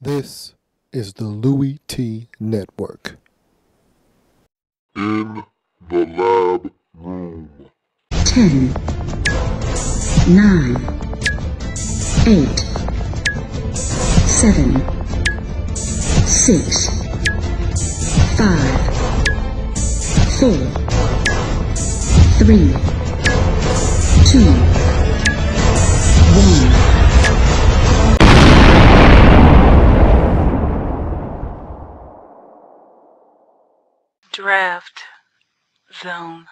This is the Louie T Network. In the lab room. 10, 9, 8, 7, 6, 5, 4, 3, 2, 1. Draft Zone.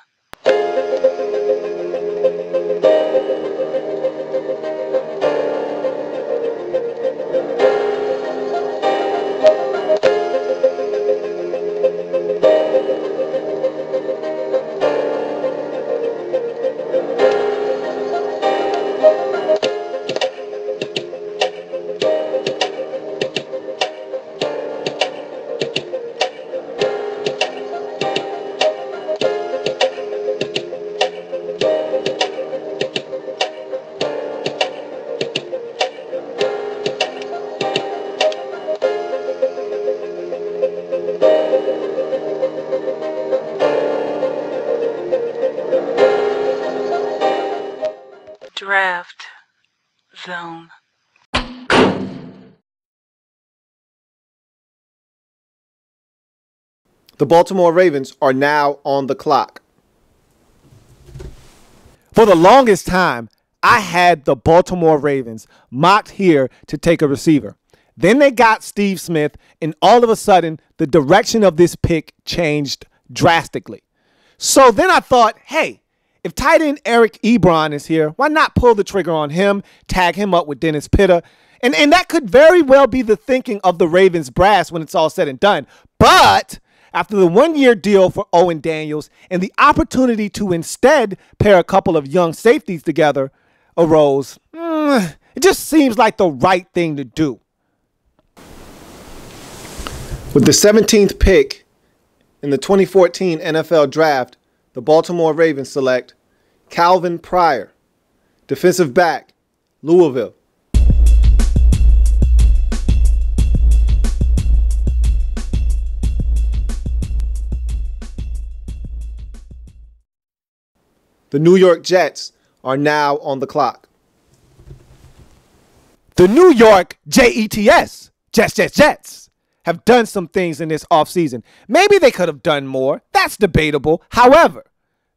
Draft Zone. The Baltimore Ravens are now on the clock. For the longest time, I had the Baltimore Ravens mocked here to take a receiver. Then they got Steve Smith, and all of a sudden, the direction of this pick changed drastically. So then I thought, hey, if tight end Eric Ebron is here, why not pull the trigger on him, tag him up with Dennis Pitta? And that could very well be the thinking of the Ravens brass when it's all said and done. But after the one-year deal for Owen Daniels and the opportunity to instead pair a couple of young safeties together arose, it just seems like the right thing to do. With the 17th pick in the 2014 NFL Draft, the Baltimore Ravens select Calvin Pryor, defensive back, Louisville. The New York Jets are now on the clock. The New York Jets, Jets, have done some things in this offseason. Maybe they could have done more. That's debatable. However,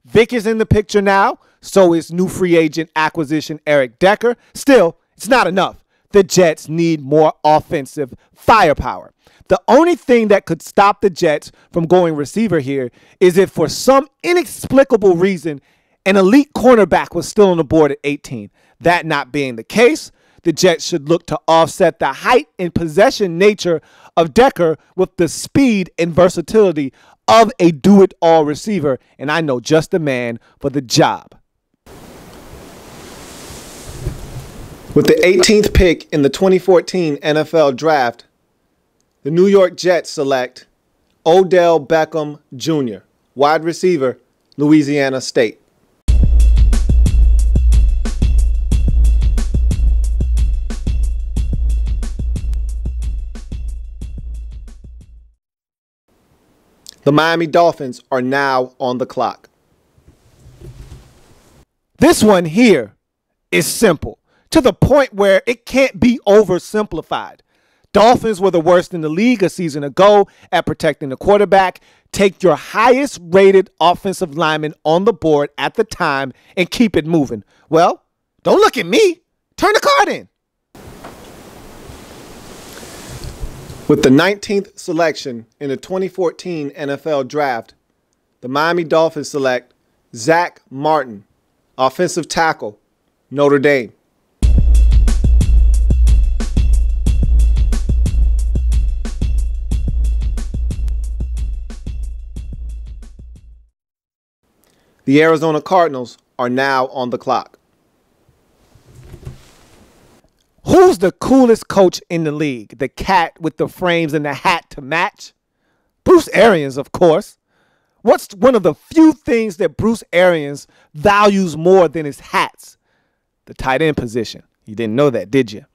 Vic is in the picture now. So is new free agent acquisition Eric Decker. Still, it's not enough. The Jets need more offensive firepower. The only thing that could stop the Jets from going receiver here is if for some inexplicable reason an elite cornerback was still on the board at 18. That not being the case, the Jets should look to offset the height and possession nature of Decker with the speed and versatility of a do-it-all receiver, and I know just the man for the job. With the 18th pick in the 2014 NFL Draft, the New York Jets select Odell Beckham Jr., wide receiver, Louisiana State. The Miami Dolphins are now on the clock. This one here is simple, to the point where it can't be oversimplified. Dolphins were the worst in the league a season ago at protecting the quarterback. Take your highest rated offensive lineman on the board at the time and keep it moving. Well, don't look at me. Turn the card in. With the 19th selection in the 2014 NFL Draft, the Miami Dolphins select Zack Martin, offensive tackle, Notre Dame. The Arizona Cardinals are now on the clock. Who's the coolest coach in the league? The cat with the frames and the hat to match? Bruce Arians, of course. What's one of the few things that Bruce Arians values more than his hats? The tight end position. You didn't know that, did you?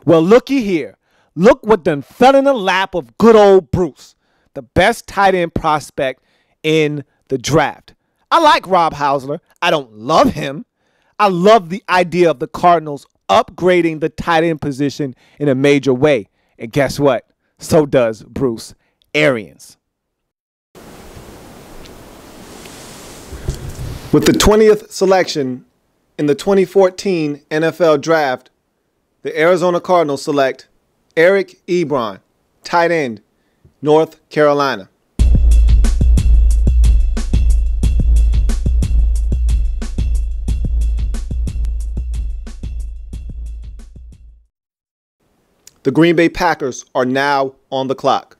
Well, looky here. look what done fell in the lap of good old Bruce, the best tight end prospect in the draft. I like Rob Hausler. I don't love him. I love the idea of the Cardinals upgrading the tight end position in a major way. And guess what? So does Bruce Arians. With the 20th selection in the 2014 NFL Draft, the Arizona Cardinals select Eric Ebron, tight end, North Carolina. The Green Bay Packers are now on the clock.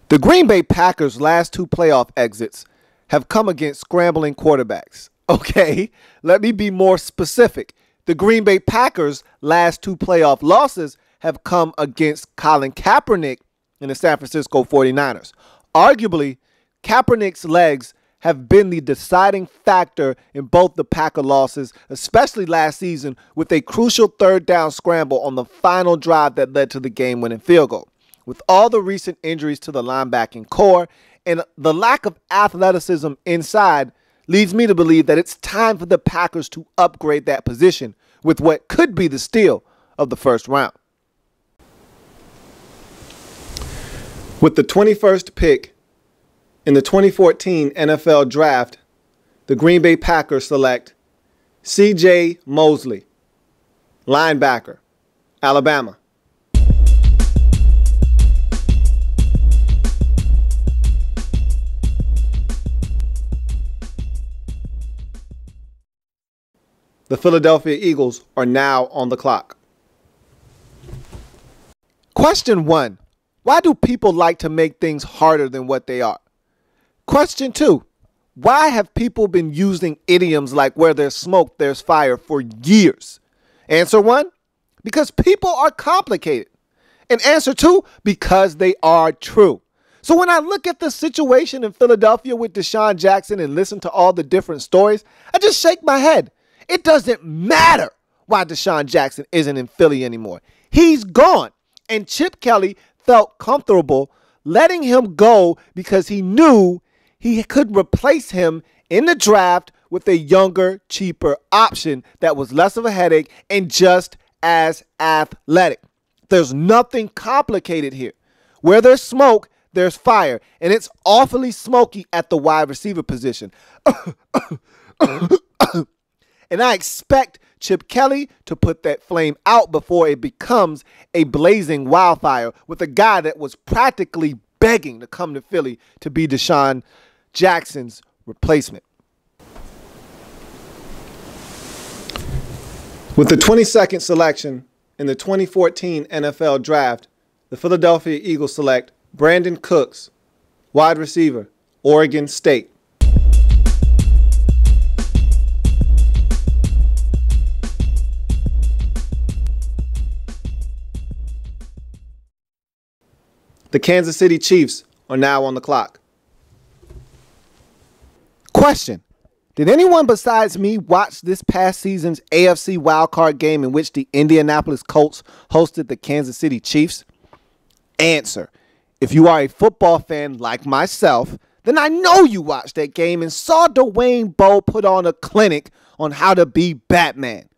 The Green Bay Packers' last two playoff exits have come against scrambling quarterbacks. Okay, let me be more specific. The Green Bay Packers' last two playoff losses have come against Colin Kaepernick and the San Francisco 49ers. Arguably, Kaepernick's legs have been the deciding factor in both the Packer losses, especially last season with a crucial third down scramble on the final drive that led to the game-winning field goal. With all the recent injuries to the linebacking core and the lack of athleticism inside, leads me to believe that it's time for the Packers to upgrade that position with what could be the steal of the first round. With the 21st pick in the 2014 NFL Draft, the Green Bay Packers select C.J. Mosley, linebacker, Alabama. The Philadelphia Eagles are now on the clock. Question 1. Why do people like to make things harder than what they are? Question 2. Why have people been using idioms like where there's smoke, there's fire for years? Answer 1. Because people are complicated. And answer 2. Because they are true. So when I look at the situation in Philadelphia with Deshaun Jackson and listen to all the different stories, I just shake my head. It doesn't matter why Deshaun Jackson isn't in Philly anymore. He's gone. And Chip Kelly felt comfortable letting him go because he knew he could replace him in the draft with a younger, cheaper option that was less of a headache and just as athletic. There's nothing complicated here. Where there's smoke, there's fire. And it's awfully smoky at the wide receiver position. And I expect Chip Kelly to put that flame out before it becomes a blazing wildfire with a guy that was practically begging to come to Philly to be Deshaun Jackson's replacement. With the 22nd selection in the 2014 NFL Draft, the Philadelphia Eagles select Brandon Cooks, wide receiver, Oregon State. The Kansas City Chiefs are now on the clock. Question. Did anyone besides me watch this past season's AFC wildcard game in which the Indianapolis Colts hosted the Kansas City Chiefs? Answer. If you are a football fan like myself, then I know you watched that game and saw Dwayne Bowe put on a clinic on how to be Batman.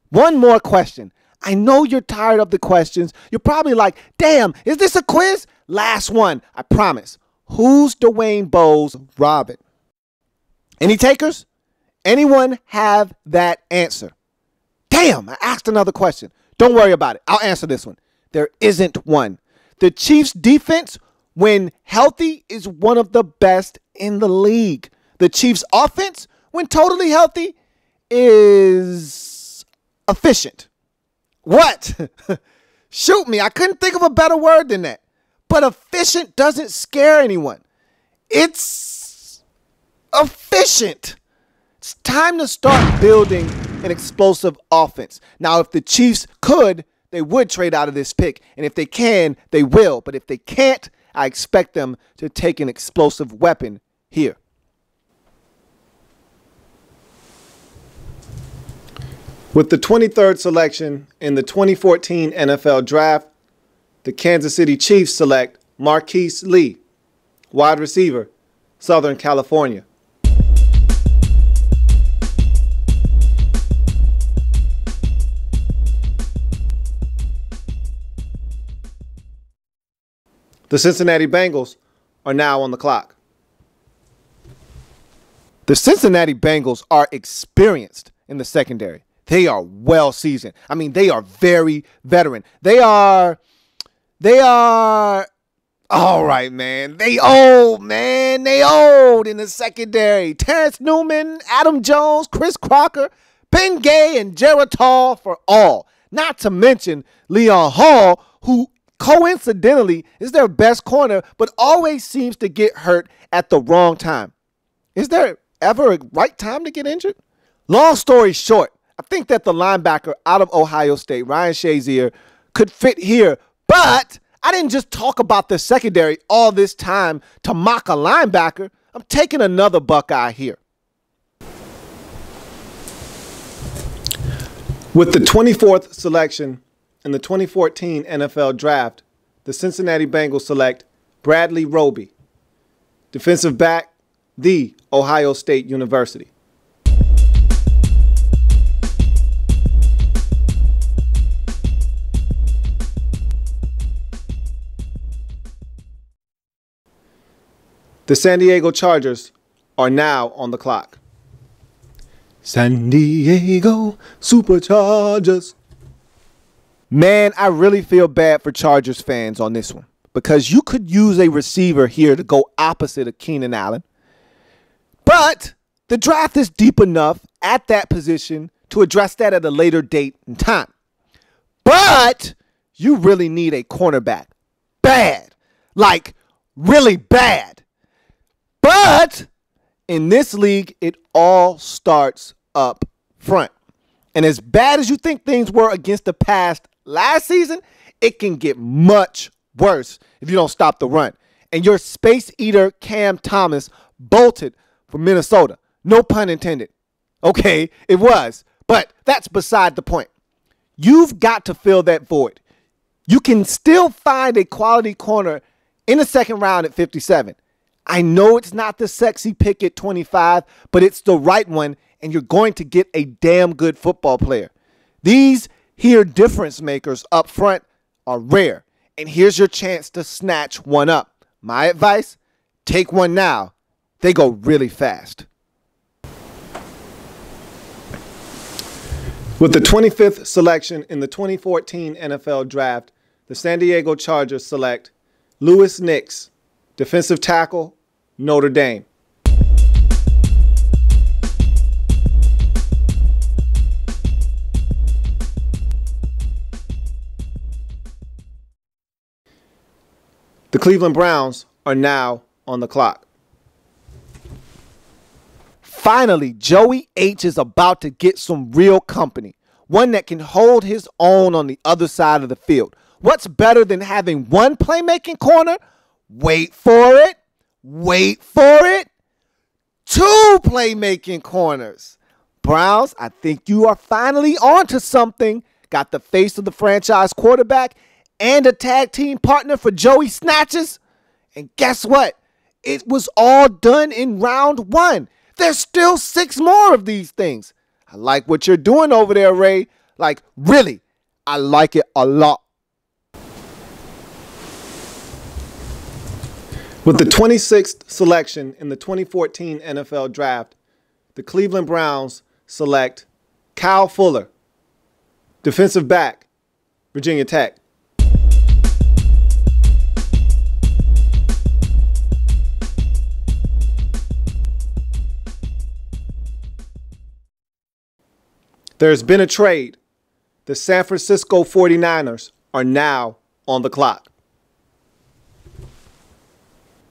One more question. I know you're tired of the questions. You're probably like, damn, is this a quiz? Last one, I promise. Who's Dwayne Bowe's Robin? Any takers? Anyone have that answer? Damn, I asked another question. Don't worry about it. I'll answer this one. There isn't one. The Chiefs' defense, when healthy, is one of the best in the league. The Chiefs' offense, when totally healthy, is efficient. What? Shoot me. I couldn't think of a better word than that. But efficient doesn't scare anyone. It's efficient. It's time to start building an explosive offense. Now, if the Chiefs could, they would trade out of this pick. And if they can, they will. But if they can't, I expect them to take an explosive weapon here. With the 23rd selection in the 2014 NFL Draft, the Kansas City Chiefs select Marquise Lee, wide receiver, Southern California. The Cincinnati Bengals are now on the clock. The Cincinnati Bengals are experienced in the secondary. They are well seasoned. I mean, they are very veteran. They are all right, man. They old in the secondary. Terrence Newman, Adam Jones, Chris Crocker, Ben Gay, and Jared Tall for all. Not to mention Leon Hall, who coincidentally is their best corner, but always seems to get hurt at the wrong time. Is there ever a right time to get injured? Long story short, I think that the linebacker out of Ohio State, Ryan Shazier, could fit here, but I didn't just talk about the secondary all this time to mock a linebacker. I'm taking another Buckeye here. With the 24th selection in the 2014 NFL Draft, the Cincinnati Bengals select Bradley Roby, defensive back, The Ohio State University. The San Diego Chargers are now on the clock. San Diego Superchargers. Man, I really feel bad for Chargers fans on this one because you could use a receiver here to go opposite of Keenan Allen. But the draft is deep enough at that position to address that at a later date and time. But you really need a cornerback. Bad. Like, really bad. But in this league, it all starts up front. And as bad as you think things were against the past last season, it can get much worse if you don't stop the run. And your space eater Cam Thomas bolted for Minnesota. No pun intended. Okay, it was. But that's beside the point. You've got to fill that void. You can still find a quality corner in the second round at 57. I know it's not the sexy pick at 25, but it's the right one, and you're going to get a damn good football player. These here difference makers up front are rare, and here's your chance to snatch one up. My advice, take one now. They go really fast. With the 25th selection in the 2014 NFL Draft, the San Diego Chargers select Louis Nix, defensive tackle, Notre Dame. The Cleveland Browns are now on the clock. Finally, Joey H is about to get some real company, one that can hold his own on the other side of the field. What's better than having one playmaking corner? Wait for it. Wait for it. Two playmaking corners. Browns, I think you are finally onto something. Got the face of the franchise quarterback and a tag team partner for Joey Snatches. And guess what? It was all done in round one. There's still 6 more of these things. I like what you're doing over there, Ray. Like, really, I like it a lot. With the 26th selection in the 2014 NFL Draft, the Cleveland Browns select Kyle Fuller, defensive back, Virginia Tech. There's been a trade. The San Francisco 49ers are now on the clock.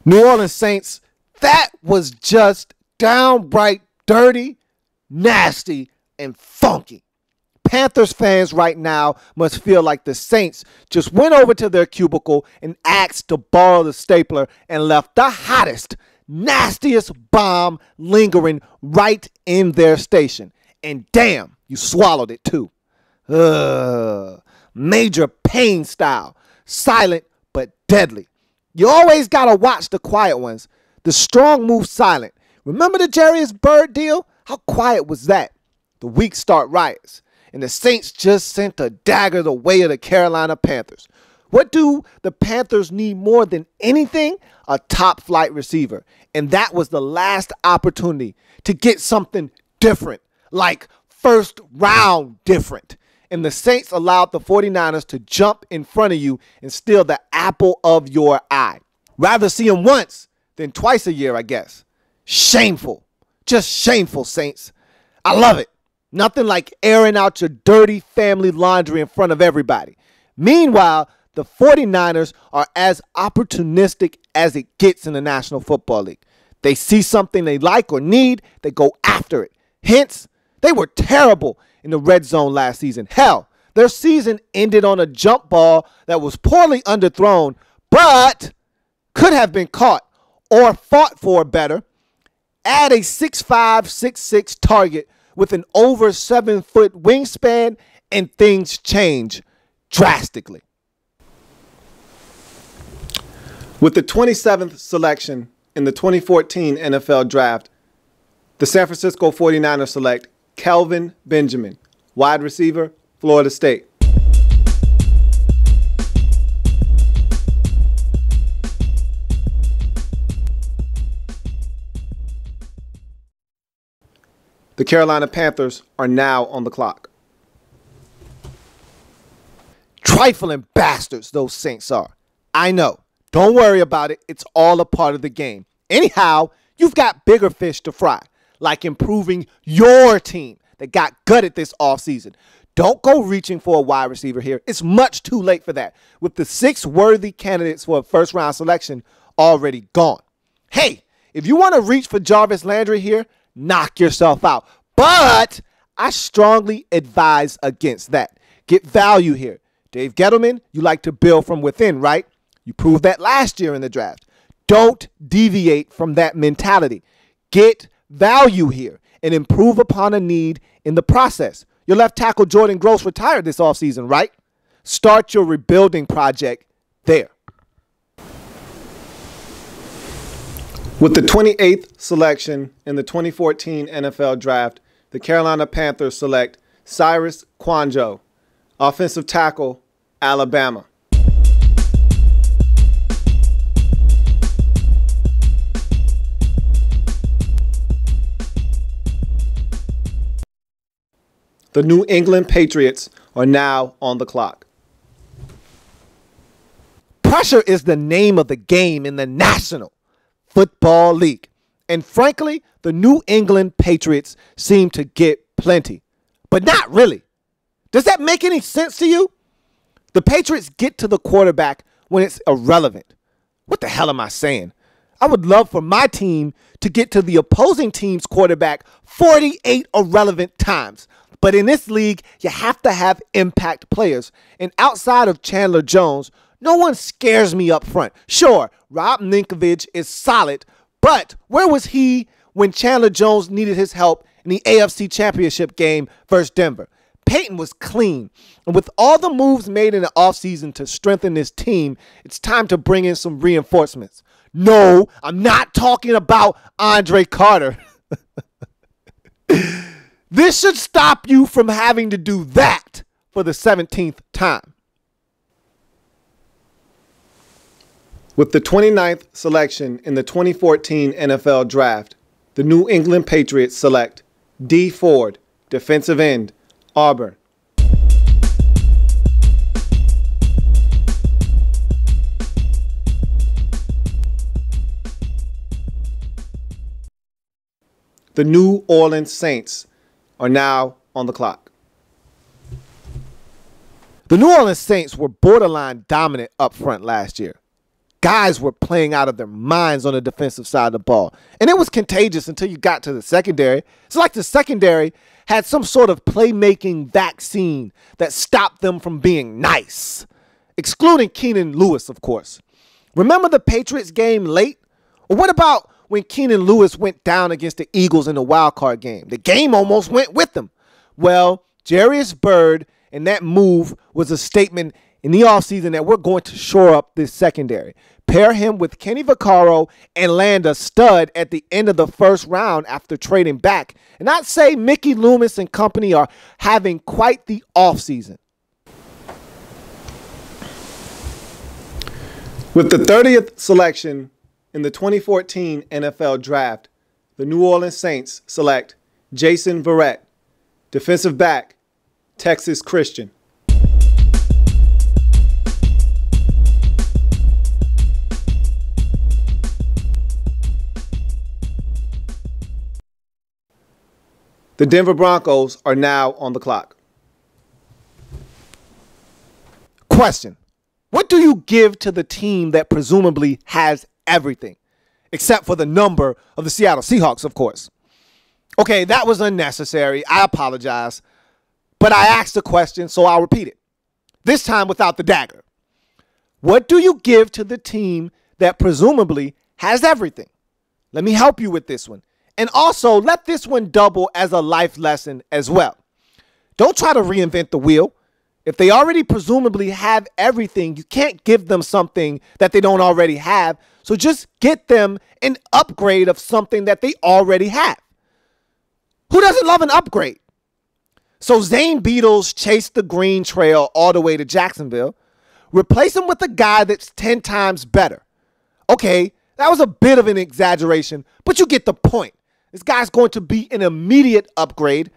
New Orleans Saints, that was just downright dirty, nasty, and funky. Panthers fans right now must feel like the Saints just went over to their cubicle and asked to borrow the stapler and left the hottest, nastiest bomb lingering right in their station. And damn, You swallowed it too. Major pain style. Silent but deadly. You always gotta watch the quiet ones. The strong move silent. Remember the Jarius Byrd deal? How quiet was that? The weak start riots. And the Saints just sent a dagger the way of the Carolina Panthers. What do the Panthers need more than anything? A top flight receiver. And that was the last opportunity to get something different, like first round different. And the Saints allowed the 49ers to jump in front of you and steal the apple of your eye. Rather see them once than twice a year, I guess. Shameful. Just shameful, Saints. I love it. Nothing like airing out your dirty family laundry in front of everybody. Meanwhile, the 49ers are as opportunistic as it gets in the National Football League. They see something they like or need, they go after it. Hence, they were terrible in the red zone last season. Hell, their season ended on a jump ball that was poorly underthrown, but could have been caught or fought for better. Add a 6'5", 6'6" target with an over 7-foot wingspan, and things change drastically. With the 27th selection in the 2014 NFL Draft, the San Francisco 49ers select Kelvin Benjamin, wide receiver, Florida State. The Carolina Panthers are now on the clock. Trifling bastards those Saints are. I know. Don't worry about it. It's all a part of the game. Anyhow, you've got bigger fish to fry, like improving your team that got gutted this offseason. Don't go reaching for a wide receiver here. It's much too late for that, with the 6 worthy candidates for a first-round selection already gone. Hey, if you want to reach for Jarvis Landry here, knock yourself out. But I strongly advise against that. Get value here. Dave Gettleman, you like to build from within, right? You proved that last year in the draft. Don't deviate from that mentality. Get value here and improve upon a need in the process. Your left tackle Jordan Gross retired this offseason, right? Start your rebuilding project there. With the 28th selection in the 2014 NFL Draft, the Carolina Panthers select Cyrus Kouandjio, offensive tackle, Alabama. The New England Patriots are now on the clock. Pressure is the name of the game in the National Football League. And frankly, the New England Patriots seem to get plenty. But not really. Does that make any sense to you? The Patriots get to the quarterback when it's irrelevant. What the hell am I saying? I would love for my team to get to the opposing team's quarterback 48 irrelevant times. But in this league, you have to have impact players. And outside of Chandler Jones, no one scares me up front. Sure, Rob Ninkovich is solid, but where was he when Chandler Jones needed his help in the AFC Championship game versus Denver? Peyton was clean. And with all the moves made in the offseason to strengthen this team, it's time to bring in some reinforcements. No, I'm not talking about Andre Carter. This should stop you from having to do that for the 17th time. With the 29th selection in the 2014 NFL Draft, the New England Patriots select D. Ford, defensive end, Auburn. The New Orleans Saints are now on the clock. The New Orleans Saints were borderline dominant up front last year. Guys were playing out of their minds on the defensive side of the ball. And it was contagious until you got to the secondary. It's like the secondary had some sort of playmaking vaccine that stopped them from being nice. Excluding Keenan Lewis, of course. Remember the Patriots game late? Or what about when Keenan Lewis went down against the Eagles in the wild card game? The game almost went with them. Well, Jarius Byrd and that move was a statement in the offseason that we're going to shore up this secondary. Pair him with Kenny Vaccaro and land a stud at the end of the first round after trading back. And I'd say Mickey Loomis and company are having quite the offseason. With the 30th selection in the 2014 NFL Draft, the New Orleans Saints select Jason Barret, defensive back, Texas Christian. The Denver Broncos are now on the clock. Question: what do you give to the team that presumably has everything? Except for the number of the Seattle Seahawks, of course. Okay, that was unnecessary. I apologize. But I asked the question, so I'll repeat it. This time without the dagger. What do you give to the team that presumably has everything? Let me help you with this one. And also, let this one double as a life lesson as well. Don't try to reinvent the wheel. If they already presumably have everything, you can't give them something that they don't already have. So just get them an upgrade of something that they already have. Who doesn't love an upgrade? So Zane Beadles chased the green trail all the way to Jacksonville. Replace him with a guy that's 10 times better. Okay, that was a bit of an exaggeration, but you get the point. This guy's going to be an immediate upgrade.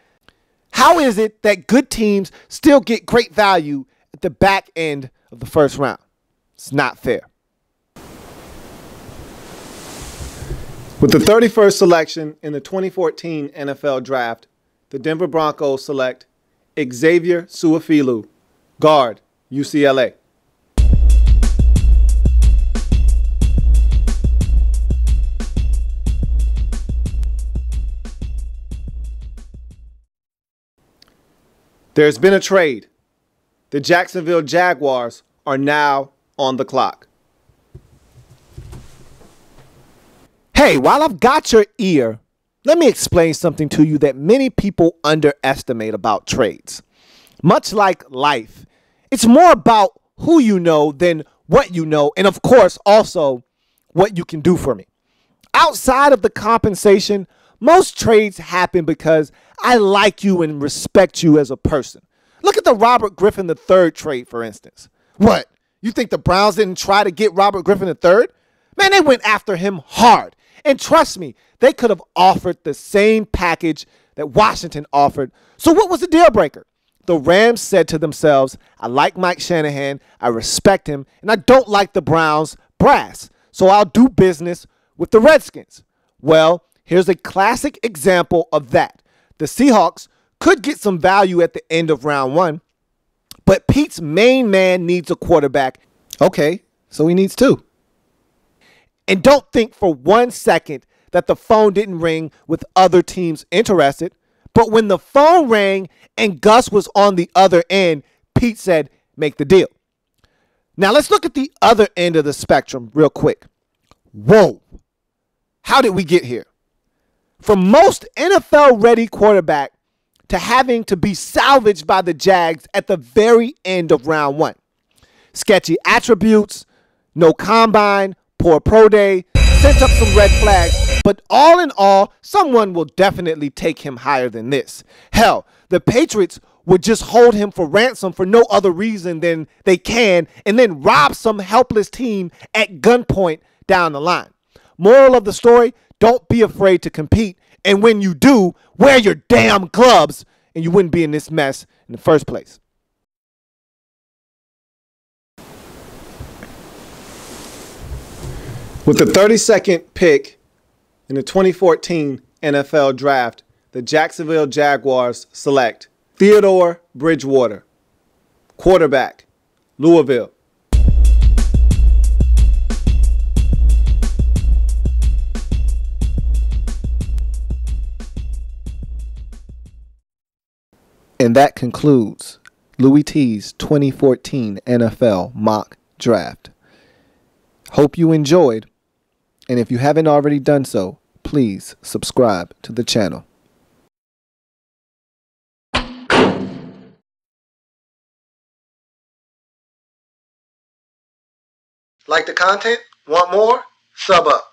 How is it that good teams still get great value at the back end of the first round? It's not fair. With the 31st selection in the 2014 NFL Draft, the Denver Broncos select Xavier Su'a-Filo, guard, UCLA. There's been a trade. The Jacksonville Jaguars are now on the clock. Hey, while I've got your ear, let me explain something to you that many people underestimate about trades. Much like life, it's more about who you know than what you know, and of course, also what you can do for me. Outside of the compensation, most trades happen because I like you and respect you as a person. Look at the Robert Griffin III trade, for instance. What? You think the Browns didn't try to get Robert Griffin III? Man, they went after him hard. And trust me, they could have offered the same package that Washington offered. So what was the deal breaker? The Rams said to themselves, I like Mike Shanahan, I respect him, and I don't like the Browns brass. So I'll do business with the Redskins. Well, here's a classic example of that. The Seahawks could get some value at the end of round one, but Pete's main man needs a quarterback. Okay, so he needs two. And don't think for 1 second that the phone didn't ring with other teams interested. But when the phone rang and Gus was on the other end, Pete said, make the deal. Now let's look at the other end of the spectrum real quick. Whoa. How did we get here? From most NFL-ready quarterback to having to be salvaged by the Jags at the very end of round one. Sketchy attributes, no combine, poor pro day, sent up some red flags, but all in all, someone will definitely take him higher than this. Hell, the Patriots would just hold him for ransom for no other reason than they can and then rob some helpless team at gunpoint down the line. Moral of the story, don't be afraid to compete. And when you do, wear your damn gloves and you wouldn't be in this mess in the first place. With the 32nd pick in the 2014 NFL Draft, the Jacksonville Jaguars select Theodore Bridgewater, quarterback, Louisville. And that concludes Louie T's 2014 NFL Mock Draft. Hope you enjoyed, and if you haven't already done so, please subscribe to the channel. Like the content? Want more? Sub up.